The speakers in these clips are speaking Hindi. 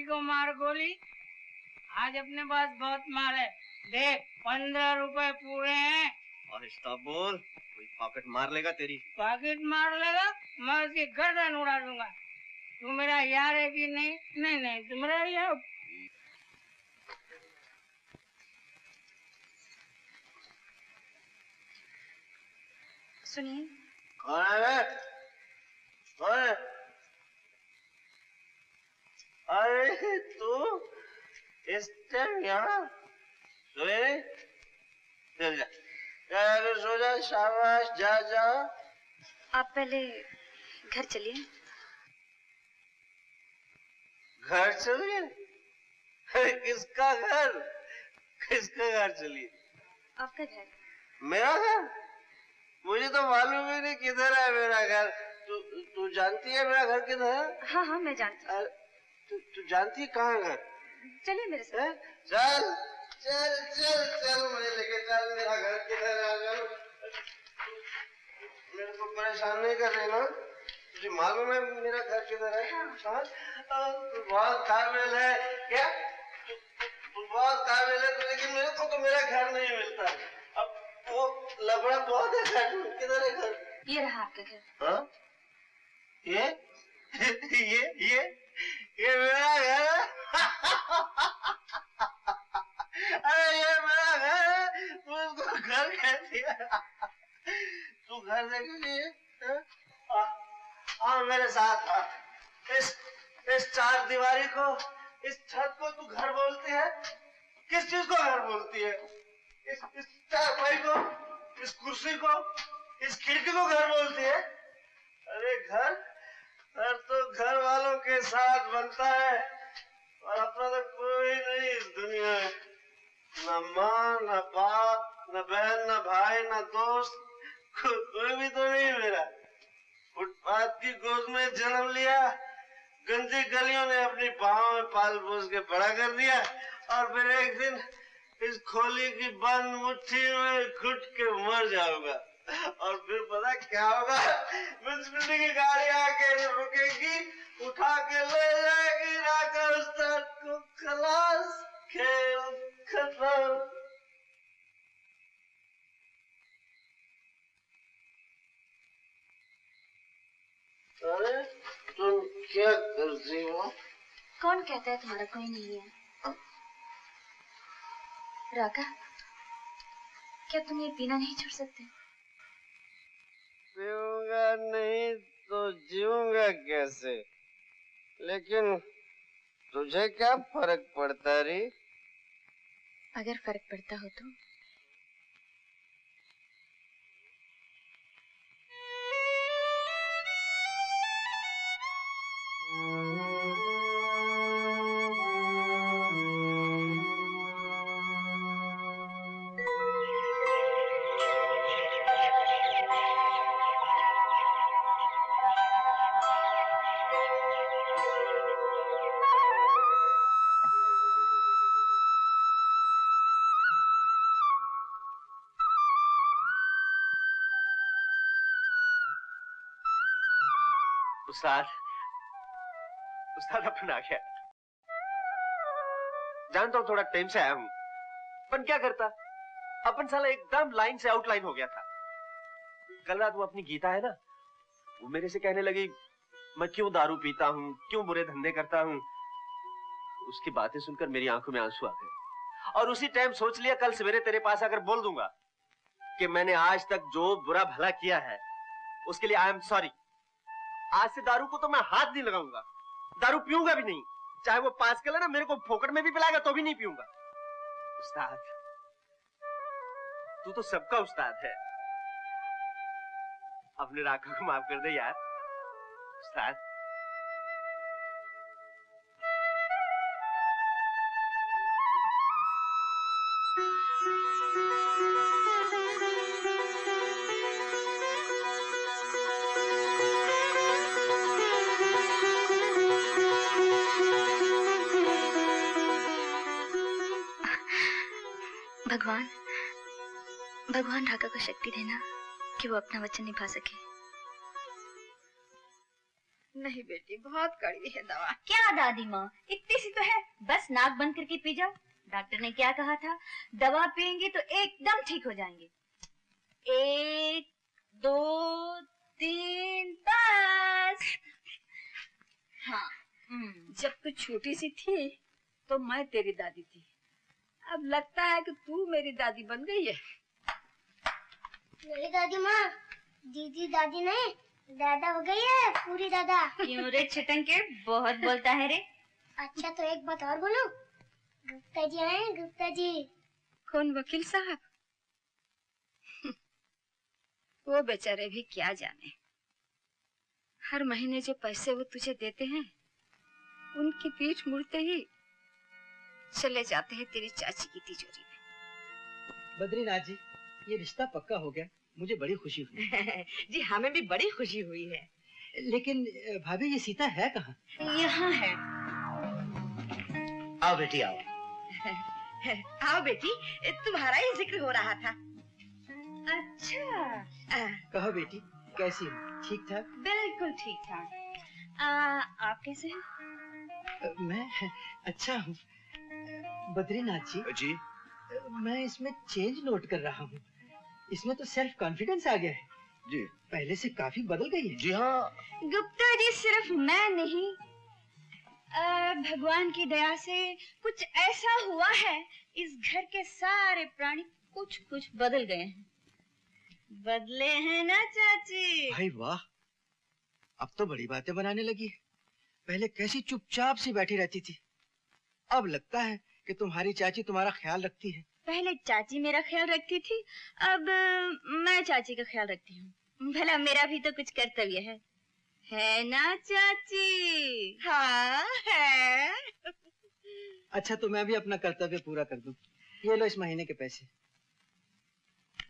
को मार गोली। आज अपने पास बहुत माल है, देख 15 रुपए पूरे हैं। आहिस्ता बोल, कोई पॉकेट मार लेगा तेरी। पॉकेट मार लेगा, मैं उसकी गर्दन उड़ा दूंगा। तू मेरा यार है कि नहीं? नहीं नहीं, तू मेरा यार। सुनिए। कौन है? कौन है? अरे तू इस टाइम यहाँ सोए? चल जा, सो जा, शाबाश, जा जा। आप पहले घर चलिए। घर चलिए? किसका घर? किसका घर चलिए? आपका घर। मेरा घर? मुझे तो मालूम ही नहीं किधर है मेरा घर। तू जानती है मेरा घर किधर है? हाँ हाँ मैं जानती हूँ। तू जानती है कहाँ घर? चलिए मेरे साथ। चल चल चल चल, मुझे लेके चल, मेरा घर किधर है? मेरे को परेशान नहीं कर रही ना? तुझे मालूम है मेरा घर किधर है? हाँ? तू बहुत काबिल है क्या? तू बहुत काबिल है, लेकिन मेरे को तो मेरा घर नहीं मिलता। अब वो लफड़ा बहुत है। घर किधर है? घर ये रहा आपका घर। हाँ? ये मेरा घर है। अरे ये मेरा घर है, तू इसको घर कह दिया। तू घर देखेगी? आ मेरे साथ आ। इस चार दीवारी को, इस छत को तू घर बोलती है? किस चीज को घर बोलती है? इस चारपाई को, इस कुर्सी को, इस खिड़की को घर बोलती है? अरे घर तो घर वालों के साथ बनता है, और अपना तो कोई नहीं इस दुनिया में। न माँ, न बाप, न बहन, न भाई, न दोस्त, कोई भी तो नहीं मेरा। फुटपाथ की गोद में जन्म लिया, गंदी गलियों ने अपनी बाहों में पाल पोस के बड़ा कर दिया, और फिर एक दिन इस खोली की बंद मुट्ठी में घुट के मर जाऊंगा। और फिर पता क्या होगा? म्युनिसिपैलिटी की गाड़ी आके रुकेगी, उठा के ले जाएगी, राकर उस्ताद को खलास, खेल खत्म। अरे तुम क्या करती हो? कौन कहता है तुम्हारा कोई नहीं है? राका, क्या तुम ये पीना नहीं छोड़ सकते? पीऊंगा नहीं तो जीऊंगा कैसे? लेकिन तुझे क्या फर्क पड़ता री? अगर फर्क पड़ता हो तो। उस्ताद अपन आ गया। जानता हूँ थोड़ा टाइम से आया हूँ, पर क्या करता, अपन साला एकदम लाइन से आउटलाइन हो गया था। कल रात वो अपनी गीता है ना, वो मेरे से कहने लगी मैं क्यों दारू पीता हूँ, क्यों बुरे धंधे करता हूँ। उसकी बातें सुनकर मेरी आंखों में आंसू आ गए, और उसी टाइम सोच लिया कल सवेरे तेरे पास आकर बोल दूंगा कि मैंने आज तक जो बुरा भला किया है उसके लिए आई एम सॉरी। आज से दारू को तो मैं हाथ नहीं लगाऊंगा, दारू पीऊंगा भी नहीं, चाहे वो 5 किलो ना मेरे को फोकट में भी पिलाएगा तो भी नहीं पीऊंगा। उस्ताद, तू तो सबका उस्ताद है, अपने राका को माफ कर दे यार। उस्ताद, भगवान राका को शक्ति देना कि वो अपना वचन निभा सके। नहीं बेटी, बहुत कड़वी है दवा। क्या दादी माँ, इतनी सी तो है, बस नाक बंद करके पी जाओ। डॉक्टर ने क्या कहा था, दवा पियेंगे तो एकदम ठीक हो जाएंगे। 1 2 3 बस। हाँ। जब तू छोटी सी थी तो मैं तेरी दादी थी, अब लगता है कि तू मेरी दादी बन गई है। मेरी दादी माँ दीदी दादी नहीं दादा हो गई है, पूरी दादा। क्यों रे छिटंके, बहुत बोलता है रे। अच्छा तो एक बात और बोलूं, गुप्ता जी आए, गुप्ता जी। कौन, वकील साहब? वो बेचारे भी क्या जाने, हर महीने जो पैसे वो तुझे देते हैं उनकी पीठ मुड़ते ही चले जाते हैं तेरी चाची की तिजोरी में। बद्रीनाथ जी, ये रिश्ता पक्का हो गया, मुझे बड़ी खुशी हुई। जी हमें भी बड़ी खुशी हुई है। लेकिन भाभी ये सीता है कहाँ? यहाँ है। आओ बेटी आओ। आओ बेटी, तुम्हारा ही जिक्र हो रहा था। अच्छा, कहो बेटी, कैसी हो? ठीक ठाक? बिल्कुल ठीक ठाक। आप कैसे हैं? मैं अच्छा हूँ। बद्रीनाथ जी, मैं इसमें चेंज नोट कर रहा हूँ। इसमें तो सेल्फ कॉन्फिडेंस आ गया है जी, पहले से काफी बदल गई है। जी हाँ। गुप्ता जी, सिर्फ मैं नहीं, भगवान की दया से कुछ ऐसा हुआ है, इस घर के सारे प्राणी कुछ कुछ बदल गए हैं। बदले हैं ना चाची? भाई वाह, अब तो बड़ी बातें बनाने लगी है। पहले कैसी चुपचाप सी बैठी रहती थी, अब लगता है कि तुम्हारी चाची तुम्हारा ख्याल रखती है। पहले चाची मेरा ख्याल रखती थी, अब मैं चाची का ख्याल रखती हूँ। भला मेरा भी तो कुछ कर्तव्य है ना चाची? हाँ है। अच्छा तो मैं भी अपना कर्तव्य पूरा कर दूं। ये लो इस महीने के पैसे।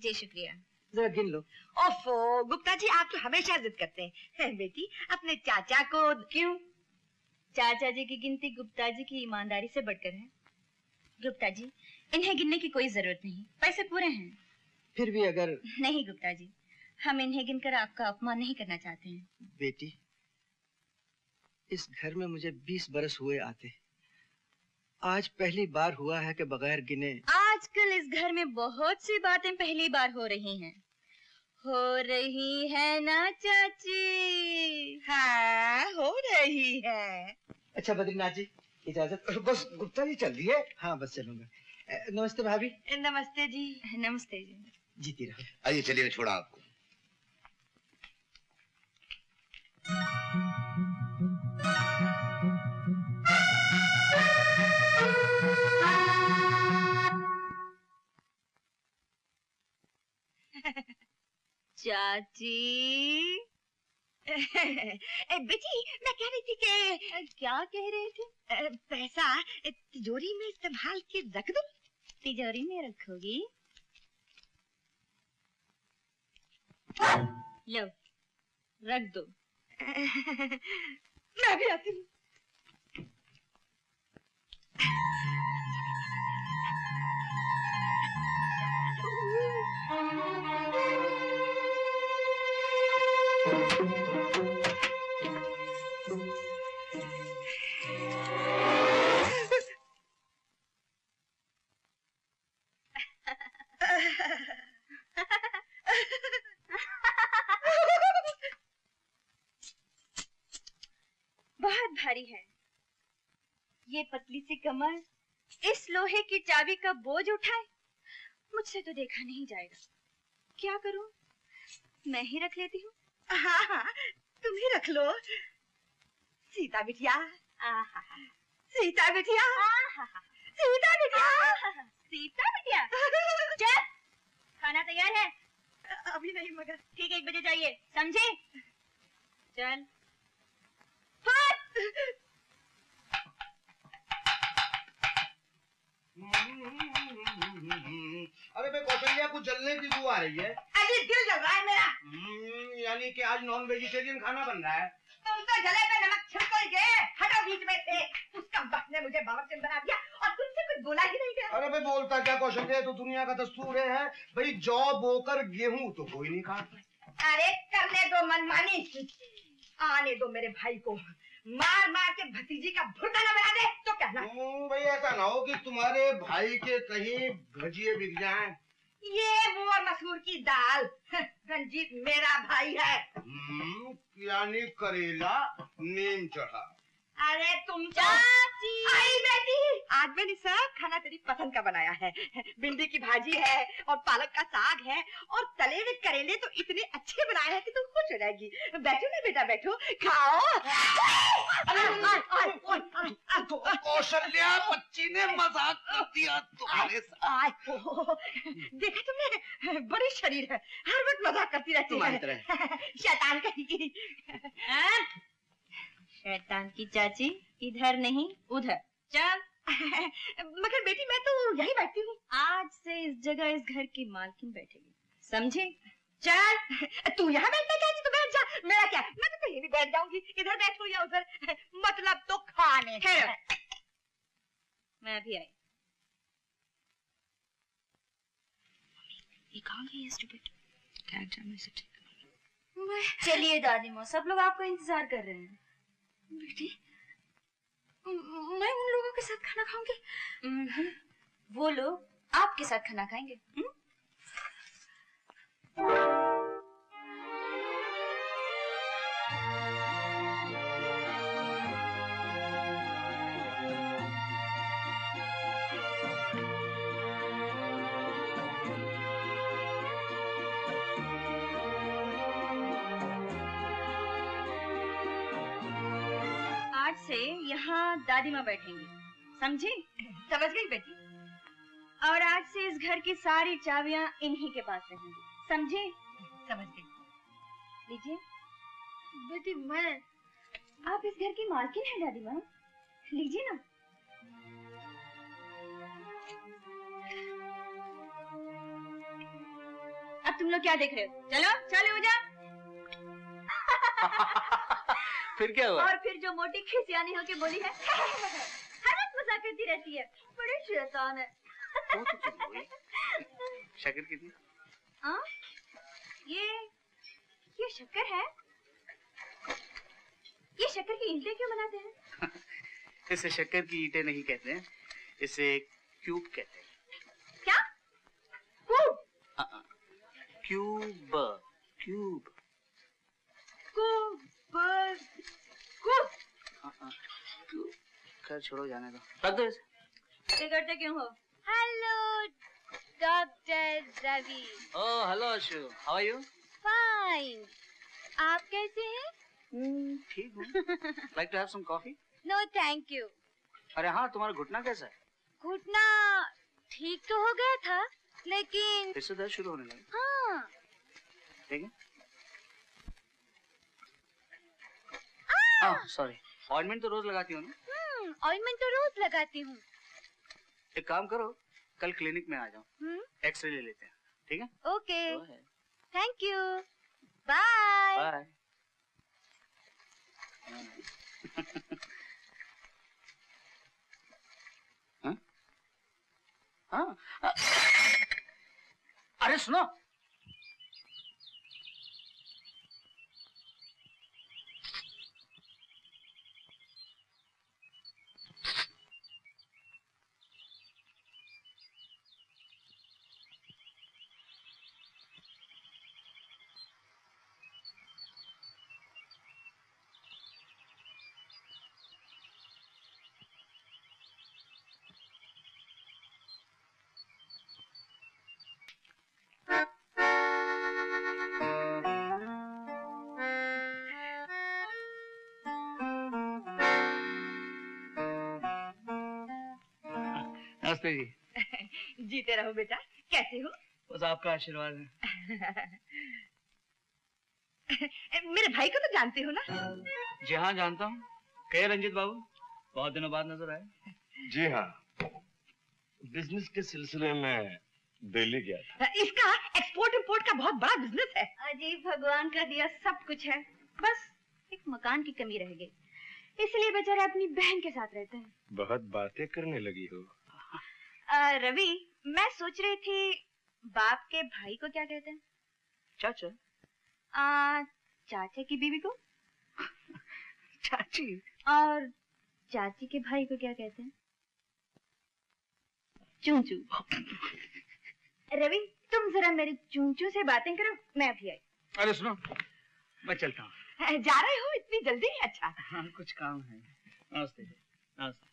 जी शुक्रिया। जरा गिन लो। ओफो गुप्ता जी, आप तो हमेशा जिद करते हैं। बेटी अपने चाचा को क्यों? चाचा जी की गिनती गुप्ता जी की ईमानदारी से बढ़कर है। गुप्ता जी, इन्हें गिनने की कोई जरूरत नहीं, पैसे पूरे हैं। फिर भी अगर... नहीं गुप्ता जी, हम इन्हें गिनकर आपका अपमान नहीं करना चाहते हैं। बेटी, इस घर में मुझे 20 बरस हुए आते, आज पहली बार हुआ है कि बगैर गिने। आजकल इस घर में बहुत सी बातें पहली बार हो रही हैं। हो रही है ना चाची? हाँ हो रही है। अच्छा बद्रीनाथ जी, इजाजत। बस गुप्ता जी चल दिए? हाँ बस चलूंगा। नमस्ते भाभी। नमस्ते जी। नमस्ते जी। जीती रहो। आइए चलिए, छोड़ा आपको। चाची। बेटी मैं कह रही थी कि... क्या कह रहे थे? पैसा तिजोरी में संभाल के रख दो। तिजोरी में रखोगी? लो रख दो। मैं भी आती हूँ। बहुत भारी है ये पतली सी कमर, इस लोहे की चाबी का बोझ उठाए। मुझसे तो देखा नहीं जाएगा, क्या करूं? मैं ही रख लेती हूँ। हाँ हाँ तुम ही रख लो। सीता बिटिया, सीता बिटिया, सीता बिटिया, सीता बिटिया। चल, खाना तैयार है? अभी नहीं मगर ठीक 1 बजे जाइए, समझे? चल। अरे भाई कौशल्या, कुछ जलने की बू आ रही है। अरे दिल जल रहा है मेरा। यानी कि आज नॉन वेजिटेरियन खाना बन रहा है। तुम तो जले पे नमक छिड़क ही गए। हटो बीच में से। उसका बाप ने मुझे बावर्चन बना दिया और तुमसे कुछ बोला ही नहीं गया। अरे भाई बोलता क्या कौशल्या, तो दुनिया का दस्तूर है भाई, जौ बोकर गेहूं तो कोई नहीं खाता। अरे करने दो मनमानी। आने दो मेरे भाई को, मार मार के भतीजी का भुट्टा न बना दे तो कहना। भाई ऐसा ना हो कि तुम्हारे भाई के कहीं भजिए बिक जाएं। ये वो मसूर की दाल, रंजीत मेरा भाई है। यानी करेला नीम चढ़ा। अरे तुम चाची, आई बेटी, आज मैंने सब खाना तेरी पसंद का बनाया है। भिंडी की भाजी है और पालक का साग है और तले हुए करेले तो इतने अच्छे बनाए हैं कि तुम खुश हो जाएगी। बैठो ना बेटा, बैठो, खाओ। कौशल्या, बच्ची ने मजाक कर दिया तुम्हारे साथ। देखा तुमने, बड़ी शरीर है, हर वक्त मजाक करती रहती है। शैतान कहीं। शैतान की चाची, इधर नहीं उधर चल। मगर बेटी मैं तो यही बैठती हूँ। आज से इस जगह इस घर की मालकिन बैठेगी, समझे? चल। तू यहाँ बैठना चाहती तो बैठ जा, मेरा क्या, मैं तो कहीं भी बैठ जाऊंगी, इधर बैठूं या उधर, मतलब तो खाने। मैं भी आई। ये कहाँ गई स्टूपिड? क्या एग्जाम से ठीक। चलिए दादी माँ, सब लोग आपका इंतजार कर रहे हैं। बेटी, मैं उन लोगों के साथ खाना खाऊंगी? वो लोग आपके साथ खाना खाएंगे। आज से यहाँ दादी माँ बैठेंगी, समझी? समझ गई बेटी। और आज से इस घर की सारी चाबियाँ इन्हीं के पास रहेंगी, समझी? समझ गई। लीजिए। बेटी, मैं आप इस घर की मालकिन हैं दादी माँ, लीजिए ना। अब तुम लोग क्या देख रहे हो? चलो चलो जा। फिर क्या हुआ? और फिर जो मोटी खिसियानी होके बोली है, हर वक्त मजाक करती रहती है, बड़ी शैतान है। शक्कर कितनी? हाँ? ये शक्कर है? ये शक्कर की ईंटें क्यों बनाते हैं? इसे शक्कर की ईंटें नहीं कहते हैं, इसे क्यूब कहते हैं। क्या? क्यूब? Cube, cube. खैर छोड़ो, जाने दो, रख दो इसे। बिगड़ते क्यों हो? Hello doctor Ravi. Oh hello Ashu, how are you? Fine. आप कैसे हैं? ठीक हूँ। Like to have some coffee? No thank you. अरे हाँ, तुम्हारा घुटना कैसा है? घुटना ठीक तो हो गया था, लेकिन फिर से दर्द शुरू होने लगा। हाँ। ठीक है। सॉरी, ऑइंटमेंट तो रोज लगाती हो ना? ऑइंटमेंट तो रोज लगाती हूँ। एक काम करो, कल क्लिनिक में आ जाओ, एक्सरे ले लेते हैं, ठीक है? Okay, thank you, bye. Bye. हाँ? अरे सुनो, नमस्ते जी। जीते रहो बेटा, कैसे हो? बस आपका आशीर्वाद है। मेरे भाई को तो जानते हो ना? जी हाँ, जानता हूँ। कहे रंजीत बाबू, बहुत दिनों बाद नजर आए। जी हाँ, बिजनेस के सिलसिले में दिल्ली गया था। इसका एक्सपोर्ट इंपोर्ट का बहुत बड़ा बिजनेस है। अजीब, भगवान का दिया सब कुछ है, बस एक मकान की कमी रह गई, इसलिए बेचारे अपनी बहन के साथ रहते हैं। बहुत बातें करने लगी हो। रवि, मैं सोच रही थी बाप के भाई को क्या कहते हैं? चाचा। चाचा की बीवी को? चाची। और चाची के भाई को क्या कहते हैं? चूचू। रवि, तुम जरा मेरे चूचू से बातें करो, मैं अभी आई। अरे सुनो, मैं चलता हूँ। जा रहे हो इतनी जल्दी? अच्छा। हाँ, कुछ काम है। नमस्ते। नमस्ते।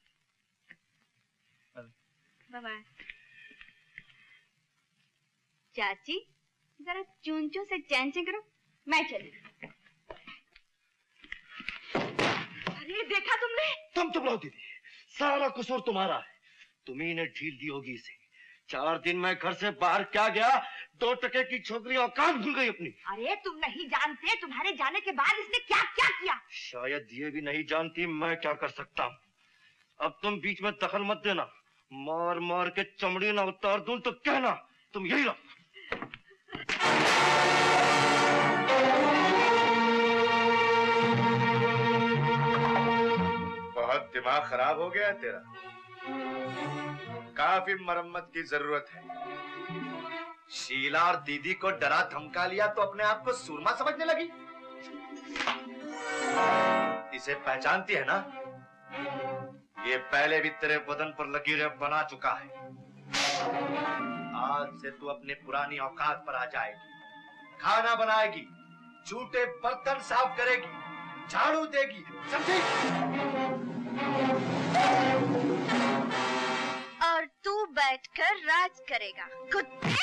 Bye bye. चाची, जरा चूचू से चैन करो, मैं चली। अरे देखा तुमने? तुम चुप रहो दीदी, सारा कसूर तुम्हारा है। तुम्ही ने ढील दी होगी इसे। 4 दिन मैं घर से बाहर क्या गया, 2 टके की छोकरी औकात भूल गई अपनी। अरे तुम नहीं जानते, तुम्हारे जाने के बाद इसने क्या क्या किया। शायद ये भी नहीं जानती मैं क्या कर सकता हूँ। अब तुम बीच में दखल मत देना, मार मार के चमड़ी ना उतार दूं तो कहना तुम यही रहो। बहुत दिमाग खराब हो गया तेरा, काफी मरम्मत की जरूरत है। शीला और दीदी को डरा धमका लिया तो अपने आप को सूरमा समझने लगी। इसे पहचानती है ना? ये पहले भी तेरे बदन पर लकीरें बना चुका है। आज से तू अपने पुरानी औकात पर आ जाएगी। खाना बनाएगी, झूठे बर्तन साफ करेगी, झाड़ू देगी, समझी? और तू बैठकर राज करेगा, कुत्ते।